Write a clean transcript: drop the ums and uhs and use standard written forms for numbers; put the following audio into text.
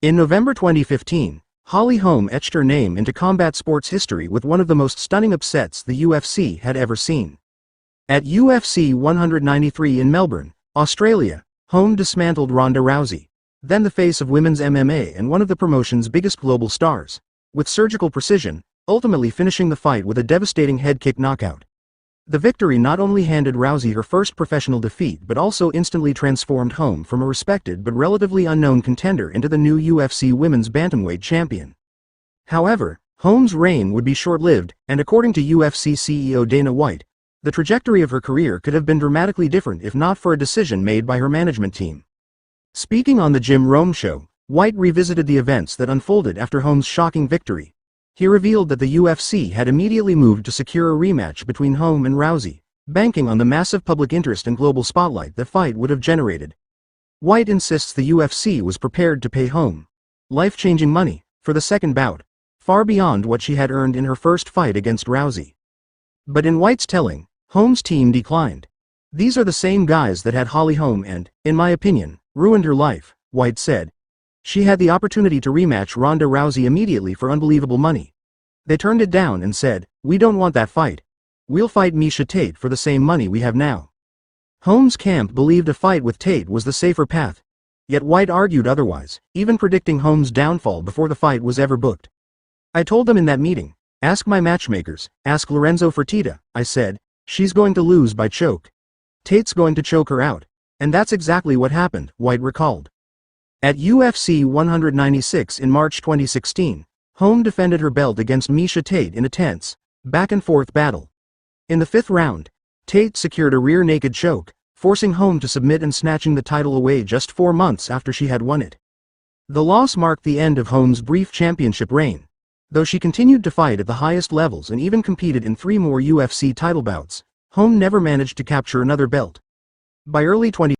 In November 2015, Holly Holm etched her name into combat sports history with one of the most stunning upsets the UFC had ever seen. At UFC 193 in Melbourne, Australia, Holm dismantled Ronda Rousey, then the face of women's MMA and one of the promotion's biggest global stars, with surgical precision, ultimately finishing the fight with a devastating head kick knockout. The victory not only handed Rousey her first professional defeat but also instantly transformed Holm from a respected but relatively unknown contender into the new UFC women's bantamweight champion. However, Holm's reign would be short-lived, and according to UFC CEO Dana White, the trajectory of her career could have been dramatically different if not for a decision made by her management team. Speaking on the Jim Rome Show, White revisited the events that unfolded after Holm's shocking victory. He revealed that the UFC had immediately moved to secure a rematch between Holm and Rousey, banking on the massive public interest and global spotlight the fight would have generated. White insists the UFC was prepared to pay Holm life-changing money for the second bout, far beyond what she had earned in her first fight against Rousey. But in White's telling, Holm's team declined. "These are the same guys that had Holly Holm and, in my opinion, ruined her life," White said. "She had the opportunity to rematch Ronda Rousey immediately for unbelievable money. They turned it down and said, 'We don't want that fight. We'll fight Miesha Tate for the same money we have now.'" Holm's camp believed a fight with Tate was the safer path, yet White argued otherwise, even predicting Holm's downfall before the fight was ever booked. "I told them in that meeting, ask my matchmakers, ask Lorenzo Fertitta, I said, she's going to lose by choke. Tate's going to choke her out. And that's exactly what happened," White recalled. At UFC 196 in March 2016, Holm defended her belt against Miesha Tate in a tense, back-and-forth battle. In the fifth round, Tate secured a rear-naked choke, forcing Holm to submit and snatching the title away just 4 months after she had won it. The loss marked the end of Holm's brief championship reign. Though she continued to fight at the highest levels and even competed in 3 more UFC title bouts, Holm never managed to capture another belt. By early 20